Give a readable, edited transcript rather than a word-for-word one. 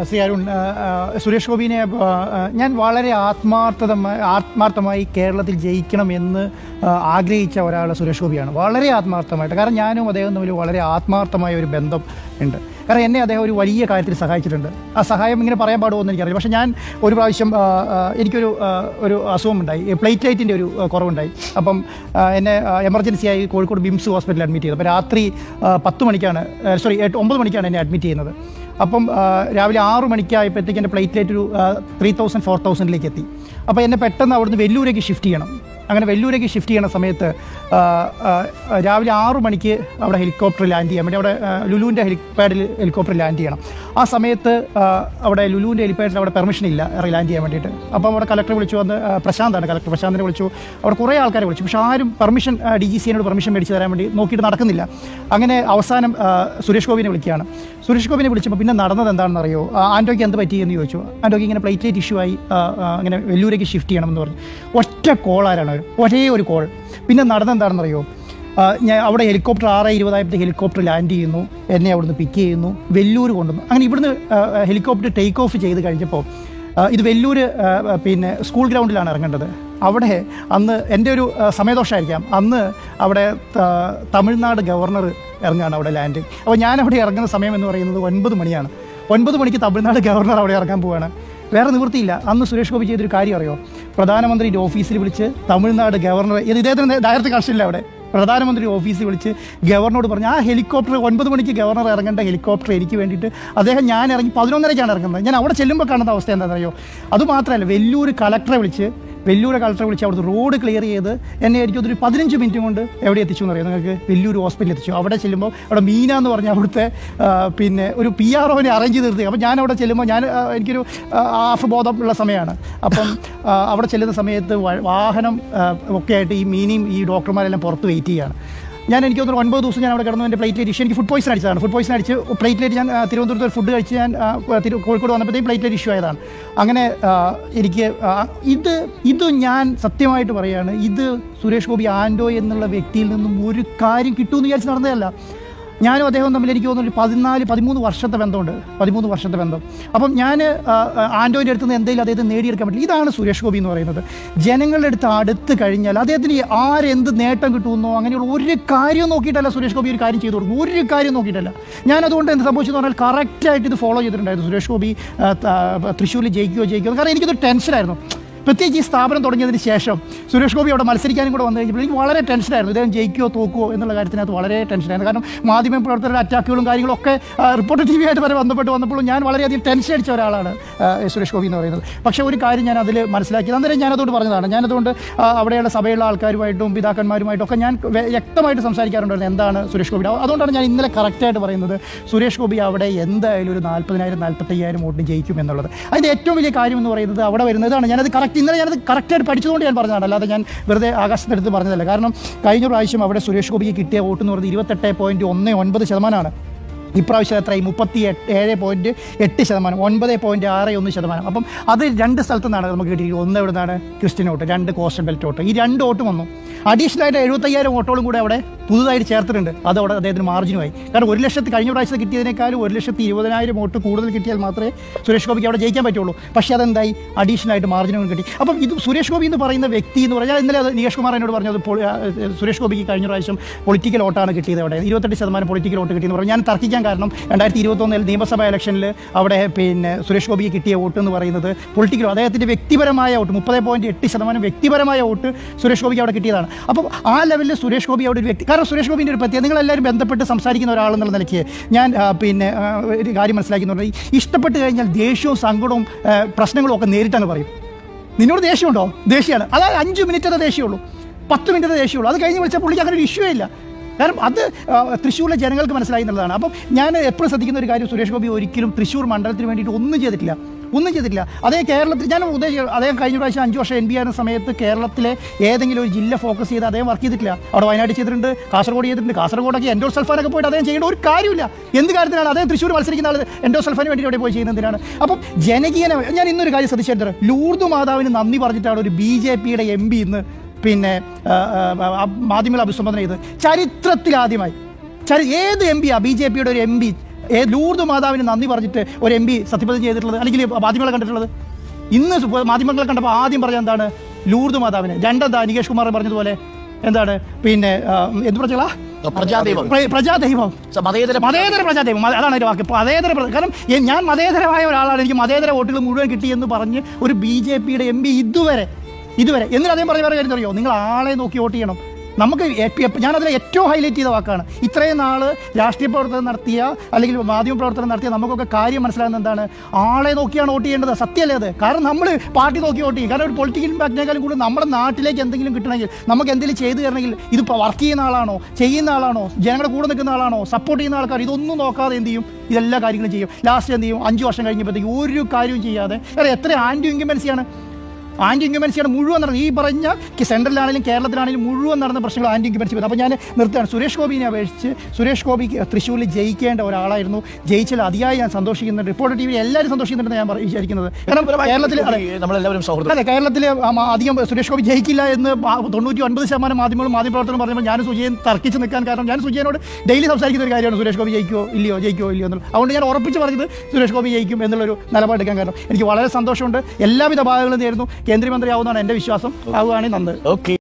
ശ്രീ അരുൺ, സുരേഷ് ഗോപിനെ ഞാൻ വളരെ ആത്മാർത്ഥമായി കേരളത്തിൽ ജയിക്കണമെന്ന് ആഗ്രഹിച്ച ഒരാൾ സുരേഷ് ഗോപിയാണ്. വളരെ ആത്മാർത്ഥമായിട്ട്. കാരണം ഞാനും അദ്ദേഹം തമ്മിൽ വളരെ ആത്മാർത്ഥമായ ഒരു ബന്ധം ഉണ്ട്. കാരണം എന്നെ അദ്ദേഹം ഒരു വലിയ കാര്യത്തിൽ സഹായിച്ചിട്ടുണ്ട്. ആ സഹായം ഇങ്ങനെ പറയാൻ പാടുമോ എന്ന് എനിക്കറിയില്ല. പക്ഷേ ഞാൻ ഒരു പ്രാവശ്യം എനിക്കൊരു അസുഖമുണ്ടായി, പ്ലേറ്റ്ലൈറ്റിൻ്റെ ഒരു കുറവുണ്ടായി. അപ്പം എന്നെ എമർജൻസിയായി കോഴിക്കോട് ബിംസ് ഹോസ്പിറ്റലിൽ അഡ്മിറ്റ് ചെയ്തു. അപ്പോൾ രാത്രി 9 മണിക്കാണ് എന്നെ അഡ്മിറ്റ് ചെയ്യുന്നത്. അപ്പം രാവിലെ 6 മണിക്കായപ്പോഴത്തേക്ക് എൻ്റെ പ്ലേറ്റ്ലേറ്റ് ഒരു 3000 4000 എത്തി. അപ്പോൾ എന്നെ പെട്ടെന്ന് അവിടുന്ന് വെല്ലൂരേക്ക് ഷിഫ്റ്റ് ചെയ്യണം. അങ്ങനെ വെല്ലൂരേക്ക് ഷിഫ്റ്റ് ചെയ്യുന്ന സമയത്ത് രാവിലെ 6 മണിക്ക് അവിടെ ഹെലികോപ്റ്റർ ലാൻഡ് ചെയ്യാൻ വേണ്ടി, അവിടെ ലുലുവിൻ്റെ ഹെലിപ്പാഡിൽ ഹെലികോപ്റ്റർ ലാൻഡ് ചെയ്യണം. ആ സമയത്ത് അവിടെ ലുലുവിൻ്റെ ഹെലിപ്പാഡിൽ അവിടെ പെർമിഷൻ ഇല്ല ലാൻഡ് ചെയ്യാൻ വേണ്ടിയിട്ട്. അപ്പോൾ അവിടെ കളക്ടറെ വിളിച്ചു, വന്ന് കളക്ടർ പ്രശാന്തിനെ വിളിച്ചു. അവിടെ കുറേ ആൾക്കാരെ വിളിച്ചു. പക്ഷേ ആരും DGCയോട് പെർമിഷൻ മേടിച്ച് തരാൻ വേണ്ടി നോക്കിയിട്ട് നടക്കുന്നില്ല. അങ്ങനെ അവസാനം സുരേഷ് ഗോപിനെ വിളിക്കുകയാണ്. സുരേഷ് ഗോപിനെ വിളിച്ചപ്പോൾ പിന്നെ നടന്നത് എന്താണെന്ന് അറിയോ? ആൻറ്റോയ്ക്ക് എന്ത് പറ്റിയെന്ന് ചോദിച്ചു. ആൻറ്റോയ്ക്ക് ഇങ്ങനെ പ്ലേറ്റ്ലേറ്റ് ഇഷ്യൂ ആയി, അങ്ങനെ വെല്ലൂരേക്ക് ഷിഫ്റ്റ് ചെയ്യണമെന്ന് പറഞ്ഞു. ഒറ്റ കോളാരാണ്, ഒരേ ഒരു കോൾ. പിന്നെ നടന്നെന്താണെന്നറിയോ? ഞാൻ അവിടെ ഹെലികോപ്റ്റർ 6:20 ഹെലികോപ്റ്റർ ലാൻഡ് ചെയ്യുന്നു, എന്നെ അവിടുന്ന് പിക്ക് ചെയ്യുന്നു, വെല്ലൂർ കൊണ്ടുവന്നു. അങ്ങനെ ഇവിടുന്ന് ഹെലികോപ്റ്റർ ടേക്ക് ഓഫ് ചെയ്ത് കഴിഞ്ഞപ്പോൾ ഇത് വെല്ലൂർ സ്കൂൾ ഗ്രൗണ്ടിലാണ് ഇറങ്ങേണ്ടത്. അവിടെ അന്ന് എൻ്റെ ഒരു സമയദോഷമായിരിക്കാം, അന്ന് അവിടെ തമിഴ്നാട് ഗവർണർ ഇറങ്ങുകയാണ് അവിടെ ലാൻഡ്. അപ്പോൾ ഞാനവിടെ ഇറങ്ങുന്ന സമയം എന്ന് പറയുന്നത് 9 മണിയാണ്. 9 മണിക്ക് തമിഴ്നാട് ഗവർണർ അവിടെ ഇറങ്ങാൻ പോവുകയാണ്. വേറെ നിവൃത്തിയില്ല. അന്ന് സുരേഷ് ഗോപി ചെയ്തൊരു കാര്യം അറിയോ? പ്രധാനമന്ത്രിയുടെ ഓഫീസിൽ വിളിച്ച് തമിഴ്നാട് ഗവർണർ, ഇദ്ദേഹത്തിന് ഡയറക്റ്റ് കണക്ഷനില്ല, അവിടെ പ്രധാനമന്ത്രി ഓഫീസിൽ വിളിച്ച് ഗവർണറോട് പറഞ്ഞു, ആ ഹെലികോപ്റ്റർ 9 മണിക്ക് ഗവർണർ ഇറങ്ങേണ്ട ഹെലികോപ്റ്റർ എനിക്ക് വേണ്ടിയിട്ട് ഞാൻ ഇറങ്ങി 11:30 ഇറങ്ങുന്നത്. ഞാൻ അവിടെ ചെല്ലുമ്പോൾ കാണുന്ന അവസ്ഥ എന്താണെന്നറിയോ? അതുമാത്രമല്ല, വെല്ലൂർ കളക്ടറെ വിളിച്ച് അവിടുത്തെ റോഡ് ക്ലിയർ ചെയ്ത് എന്നെ എനിക്കൊരു 15 മിനിറ്റ് കൊണ്ട് എവിടെ എത്തിച്ചു എന്നറിയാം നിങ്ങൾക്ക്? വെല്ലൂർ ഹോസ്പിറ്റലിൽ എത്തിച്ചു. അവിടെ ചെല്ലുമ്പോൾ അവിടെ മീന എന്ന് പറഞ്ഞ അവിടുത്തെ ഒരു PROനെ അറേഞ്ച് ചെയ്ത് നിർത്തി. അപ്പം ഞാൻ അവിടെ ചെല്ലുമ്പോൾ എനിക്കൊരു ആഫ്ബോധമുള്ള സമയമാണ്. അപ്പം അവിടെ ചെല്ലുന്ന സമയത്ത് വാഹനം ഒക്കെ ആയിട്ട് ഈ മീനിയും ഈ ഡോക്ടർമാരെല്ലാം പുറത്ത് വെയിറ്റ് ചെയ്യുകയാണ്. എനിക്ക് തോന്നുന്നു 9 ദിവസം ഞാൻ അവിടെ കിടന്നു. എൻ്റെ പ്ലേറ്റ്ലേറ്റ് ഇഷ്യൂ, എനിക്ക് ഫുഡ് പോയിസൺ അടിച്ചതാണ്. ഫുഡ് പോയിസൺ അടിച്ച് പ്ലേറ്റ്ലേറ്റ് ഞാൻ തിരുവനന്തപുരത്ത് ഫുഡ് കഴിച്ച് ഞാൻ കോഴിക്കോട് വന്നപ്പോഴത്തേക്കും പ്ലേറ്റ്ലേറ്റ് ഇഷ്യൂ ആയതാണ്. അങ്ങനെ എനിക്ക് ഇത് ഞാൻ സത്യമായിട്ട് പറയുകയാണ്, ഇത് സുരേഷ് ഗോപി ആൻറ്റോ എന്നുള്ള വ്യക്തിയിൽ നിന്നും ഒരു കാര്യം കിട്ടുമെന്ന് വിചാരിച്ച് നടന്നതല്ല. ഞാനും അദ്ദേഹവും തമ്മിൽ എനിക്ക് തോന്നുന്നു 13 വർഷത്തെ ബന്ധമുണ്ട്. 13 വർഷത്തെ ബന്ധം. അപ്പം ഞാൻ ആൻറ്റോയുടെ അടുത്ത് നിന്ന് എന്തെങ്കിലും അദ്ദേഹത്തിന് നേടിയെടുക്കാൻ പറ്റില്ല. ഇതാണ് സുരേഷ് ഗോപി എന്ന് പറയുന്നത്. ജനങ്ങളുടെ അടുത്ത് കഴിഞ്ഞാൽ അദ്ദേഹത്തിന് ആരെന്ത് നേട്ടം കിട്ടുമെന്നോ അങ്ങനെയുള്ള ഒരു കാര്യം നോക്കിയിട്ടല്ല സുരേഷ് ഗോപി ഒരു കാര്യം ചെയ്തു കൊടുക്കും. ഒരു കാര്യം നോക്കിയിട്ടല്ല. ഞാനതുകൊണ്ട് എന്ത് സംഭവിച്ചെന്ന് പറഞ്ഞാൽ കറക്റ്റായിട്ട് ഇത് ഫോളോ ചെയ്തിട്ടുണ്ടായിരുന്നു. സുരേഷ് ഗോപി തൃശ്ശൂരിൽ ജയിക്കുമോ? കാരണം എനിക്കൊരു ടെൻഷനായിരുന്നു. പ്രത്യേകിച്ച് ഈ സ്ഥാപനം തുടങ്ങിയതിന് ശേഷം സുരേഷ് ഗോപി അവിടെ മത്സരിക്കാനും കൂടെ വന്നു കഴിഞ്ഞപ്പോൾ എനിക്ക് വളരെ ടെൻഷനായിരുന്നു. ഇദ്ദേഹം ജയിക്കുമോ തോക്കുമോ എന്നുള്ള കാര്യത്തിനകത്ത് വളരെ ടെൻഷനായിരുന്നു. കാരണം മാധ്യമ പ്രവർത്തകരുടെ അറ്റാക്കുകളും കാര്യങ്ങളൊക്കെ റിപ്പോർട്ടർ TV ആയിട്ട് വരെ വന്നപ്പോൾ ഞാൻ വളരെയധികം ടെൻഷൻ അടിച്ച ഒരാളാണ് സുരേഷ് ഗോപി എന്ന് പറയുന്നത്. പക്ഷേ ഒരു കാര്യം ഞാൻ അതിൽ മനസ്സിലാക്കിയത്, അന്നേരം ഞാനതുകൊണ്ട് പറഞ്ഞതാണ്. ഞാനതുകൊണ്ട് അവിടെയുള്ള സഭയുള്ള ആൾക്കാരുമായിട്ടും പിതാക്കന്മാരുമായിട്ടും ഒക്കെ ഞാൻ വ്യക്തമായിട്ട് സംസാരിക്കാറുണ്ടായിരുന്നു എന്താണ് സുരേഷ് ഗോപി. അതുകൊണ്ടാണ് ഞാൻ ഇന്നലെ കറക്റ്റായിട്ട് പറയുന്നത് സുരേഷ് ഗോപി അവിടെ എന്തായാലും ഒരു 40,000 45,000 വോട്ടിന് ജയിക്കും എന്നുള്ളത്. അതിൻ്റെ ഏറ്റവും വലിയ കാര്യം എന്ന് പറയുന്നത് അവിടെ വരുന്നതാണ്. ഇന്നലെ ഞാനത് കറക്റ്റായിട്ട് പഠിച്ചതുകൊണ്ട് ഞാൻ പറഞ്ഞതാണ്, അല്ലാതെ ഞാൻ വെറുതെ ആകാശത്തെടുത്ത് പറഞ്ഞതല്ല. കാരണം കഴിഞ്ഞ പ്രാവശ്യം അവിടെ സുരേഷ് ഗോപിക്ക് കിട്ടിയ വോട്ട് എന്ന് പറയുന്നത് 28.19%. ഇപ്രാവശ്യം എത്രയായി? 37.8%, 9.61%. അപ്പം അത് 2 സ്ഥലത്തു നിന്നാണ് നമുക്ക് കിട്ടിയത്. ഒന്ന് എവിടെ നിന്നാണ്? Christian vote, 2 coastal belt vote. ഈ 2 വോട്ടും വന്നു. അഡീഷണലായിട്ട് 75,000 വോട്ടോളും കൂടെ അവിടെ പുതുതായിട്ട് ചേർത്തിട്ടുണ്ട്. അത് അവിടെ അദ്ദേഹത്തിന് മാർജിനുമായി. കാരണം 1 ലക്ഷത്തി കഴിഞ്ഞ പ്രാവശ്യത്തെ കിട്ടിയതിനേക്കാളും 1,20,000 വോട്ട് കൂടുതൽ കിട്ടിയാൽ മാത്രമേ സുരേഷ് ഗോപിക്ക് അവിടെ ജയിക്കാൻ പറ്റുള്ളൂ. പക്ഷേ അതെന്തായി? അഡീഷണലായിട്ട് മാർജിനും കിട്ടി. അപ്പം ഇത് സുരേഷ് ഗോപി എന്ന് പറയുന്ന വ്യക്തി എന്ന് പറഞ്ഞാൽ, ഇന്നലെ അത് നികേഷ് കുമാർ എന്നോട് പറഞ്ഞത് സുരേഷ് ഗോപിക്ക് കഴിഞ്ഞ പ്രാവശ്യം പൊളിറ്റിക്കൽ വോട്ടാണ് കിട്ടിയത്. അവിടെ 28% പൊളിറ്റിക്കൽ വോട്ട് കിട്ടിയെന്ന് പറഞ്ഞു. ഞാൻ തർക്കിക്കാൻ കാരണം 2021 നിയമസഭാ ഇലക്ഷനിൽ അവിടെ സുരേഷ് ഗോപിക്ക് കിട്ടിയ വോട്ട് എന്ന് പറയുന്നത് പൊളിറ്റിക്കൽ, അദ്ദേഹത്തിൻ്റെ വ്യക്തിപരമായ വോട്ട് 30.8% വ്യക്തിപരമായ വോട്ട് സുരേഷ് ഗോപിക്ക് അവിടെ കിട്ടിയതാണ്. അപ്പം ആ ലെവലിൽ സുരേഷ് ഗോപി അവിടെ ഒരു വ്യക്തി, കാരണം സുരേഷ് ഗോപിൻ്റെ ഒരു പ്രത്യേകത, നിങ്ങളെല്ലാവരും ബന്ധപ്പെട്ട് സംസാരിക്കുന്ന ഒരാളെന്നുള്ള നിലയ്ക്ക് ഞാൻ ഒരു കാര്യം മനസ്സിലാക്കിയെന്ന് പറഞ്ഞാൽ, ഇഷ്ടപ്പെട്ട് കഴിഞ്ഞാൽ ദേഷ്യവും സങ്കടവും പ്രശ്നങ്ങളും ഒക്കെ നേരിട്ടങ്ങ് പറയും. നിന്നോട് ദേഷ്യമുണ്ടോ? ദേഷ്യമാണ്. അതായത് 5 മിനിറ്റത്തെ ദേഷ്യമുള്ളൂ, 10 മിനിറ്റത്തെ ദേഷ്യമുള്ളൂ. അത് കഴിഞ്ഞ് വിളിച്ചാൽ പുള്ളിക്ക് അങ്ങനെ ഒരു ഇഷ്യൂ ഇല്ല. കാരണം അത് തൃശ്ശൂരിലെ ജനങ്ങൾക്ക് മനസ്സിലായി എന്നുള്ളതാണ്. അപ്പം ഞാൻ എപ്പോഴും ശ്രദ്ധിക്കുന്ന ഒരു കാര്യം, സുരേഷ് ഗോപി ഒരിക്കലും തൃശ്ശൂർ മണ്ഡലത്തിന് വേണ്ടിയിട്ട് ഒന്നും ചെയ്തിട്ടില്ല. അതേ കേരളത്തിൽ ഞാൻ അദ്ദേഹം കഴിഞ്ഞ പ്രാവശ്യം 5 വർഷം MP ആയിരുന്ന സമയത്ത് കേരളത്തിലെ ഏതെങ്കിലും ഒരു ജില്ല ഫോക്കസ് ചെയ്ത് അദ്ദേഹം വർക്ക് ചെയ്തിട്ടില്ല. അവിടെ വയനാട് ചെയ്തിട്ടുണ്ട്, കാസർഗോഡ് ചെയ്തിട്ടുണ്ട്. കാസർഗോഡൊക്കെ എൻഡോസൾഫാനൊക്കെ പോയിട്ട് അദ്ദേഹം ചെയ്യേണ്ട ഒരു കാര്യമില്ല. എന്ത് കാര്യത്തിനാണ് അദ്ദേഹം തൃശ്ശൂർ മത്സരിക്കുന്ന ആൾ എൻഡോസൾഫാന് വേണ്ടി അവിടെ പോയി ചെയ്യുന്നതിനാണ്? അപ്പം ജനകീയന ഞാൻ ഇന്നൊരു കാര്യം ശ്രദ്ധിച്ചിട്ടുണ്ട്. ലൂർദ് മാതാവിന് നന്ദി പറഞ്ഞിട്ടാണ് ഒരു BJPയുടെ MP ഇന്ന് മാധ്യമങ്ങൾ അഭിസംബോധന ചെയ്ത്. ചരിത്രത്തിലാദ്യമായി ഏത് MP BJPയുടെ ഒരു MP ലൂർദ് മാതാവിന് നന്ദി പറഞ്ഞിട്ട് ഒരു MP സത്യപ്രതിജ്ഞ ചെയ്തിട്ടുള്ളത്, അല്ലെങ്കിൽ മാധ്യമങ്ങളെ കണ്ടിട്ടുള്ളത്? ഇന്ന് മാധ്യമങ്ങളെ കണ്ടപ്പോൾ ആദ്യം പറഞ്ഞ എന്താണ്? ലൂർദ് മാതാവിന്. രണ്ടെന്താ നികേഷ് കുമാർ പറഞ്ഞതുപോലെ എന്താണ് പിന്നെ എന്ത് പറഞ്ഞാ പ്രജാദൈവം, മതേതര പ്രജാദൈവം, അതാണ് അതിൻ്റെ വാക്ക്. മതേതര കാരണം ഞാൻ മതേതരമായ ഒരാളാണ്, എനിക്ക് മതേതര വോട്ടുകൾ മുഴുവൻ കിട്ടിയെന്ന് പറഞ്ഞ് ഒരു BJPയുടെ MP ഇതുവരെ എന്നിട്ട് അദ്ദേഹം പറഞ്ഞ കാര്യം അറിയോ? നിങ്ങൾ ആളെ നോക്കി വോട്ട് ചെയ്യണം. നമുക്ക് ഞാനതിനെ ഏറ്റവും ഹൈലൈറ്റ് ചെയ്ത വാക്കാണ്. ഇത്രയും നാൾ രാഷ്ട്രീയ പ്രവർത്തനം നടത്തിയ അല്ലെങ്കിൽ മാധ്യമ പ്രവർത്തനം നടത്തിയ നമുക്കൊക്കെ കാര്യം മനസ്സിലാകുന്ന എന്താണ്? ആളെ നോക്കിയാണ് വോട്ട് ചെയ്യേണ്ടത്. സത്യമല്ലേ അത്? കാരണം നമ്മൾ പാർട്ടി നോക്കി വോട്ട് ചെയ്യും. കാരണം ഒരു പൊളിറ്റിക്കൽ ഇമ്പാക്റ്റിനേക്കാളും കൂടുതൽ നമ്മുടെ നാട്ടിലേക്ക് എന്തെങ്കിലും കിട്ടണമെങ്കിൽ, നമുക്ക് എന്തെങ്കിലും ചെയ്തു തരണമെങ്കിൽ, ഇത് വർക്ക് ചെയ്യുന്ന ആളാണോ, ചെയ്യുന്ന ആളാണോ, ജനങ്ങളുടെ കൂടെ നിൽക്കുന്ന ആളാണോ, സപ്പോർട്ട് ചെയ്യുന്ന ആൾക്കാർ, ഇതൊന്നും നോക്കാതെ എന്ത് ചെയ്യും? ഇതെല്ലാ കാര്യങ്ങളും ചെയ്യും. ലാസ്റ്റ് എന്ത് ചെയ്യും? 5 വർഷം കഴിഞ്ഞപ്പോഴത്തേക്ക് ഒരു കാര്യവും ചെയ്യാതെ എത്ര ആൻറ്റി ഇൻകംബൻസിയാണ് മുഴുവൻ നടന്നത്. ഈ പറഞ്ഞ സെൻട്രലിലാണെങ്കിലും കേരളത്തിലാണെങ്കിലും മുഴുവൻ നടന്ന പ്രശ്നങ്ങൾ ആൻറ്റി ഇൻകംബൻസി. അപ്പോൾ ഞാൻ നിർത്തുകയാണ്. സുരേഷ് ഗോപിനെ അപേക്ഷിച്ച് സുരേഷ് ഗോപി തൃശ്ശൂരിൽ ജയിക്കേണ്ട ഒരാളായിരുന്നു. ജയിച്ചാൽ അതിയായി ഞാൻ സന്തോഷിക്കുന്നുണ്ട്. റിപ്പോർട്ടർ TV എല്ലാവരും സന്തോഷിക്കുന്നുണ്ടെന്ന് ഞാൻ വിചാരിക്കുന്നത്. കാരണം കേരളത്തിൽ അധികം സുരേഷ് ഗോപി ജയിക്കില്ല എന്ന് 99% മാധ്യമപ്രവർത്തനം പറഞ്ഞപ്പോൾ ഞാൻ സുജയൻ തർക്കിച്ച് നിൽക്കാൻ കാരണം ഞാൻ സുജയനോട് ഡെയിലി സംസാരിക്കുന്ന ഒരു കാര്യമാണ് സുരേഷ് ഗോപി ജയിക്കുമോ ഇല്ലയോ എന്നുള്ളത്. അതുകൊണ്ട് ഞാൻ ഉറപ്പിച്ച് പറഞ്ഞത് സുരേഷ് ഗോപി ജയിക്കും എന്നുള്ളൊരു നിലപാടെടുക്കാൻ കാരണം എനിക്ക് വളരെ സന്തോഷമുണ്ട്. എല്ലാവിധ ഭാഗങ്ങളും നേരുന്നു. കേന്ദ്രമന്ത്രിയാവുന്നതാണ് എൻ്റെ വിശ്വാസം. ആവുകയാണെങ്കിൽ നന്ന്. ഓക്കെ.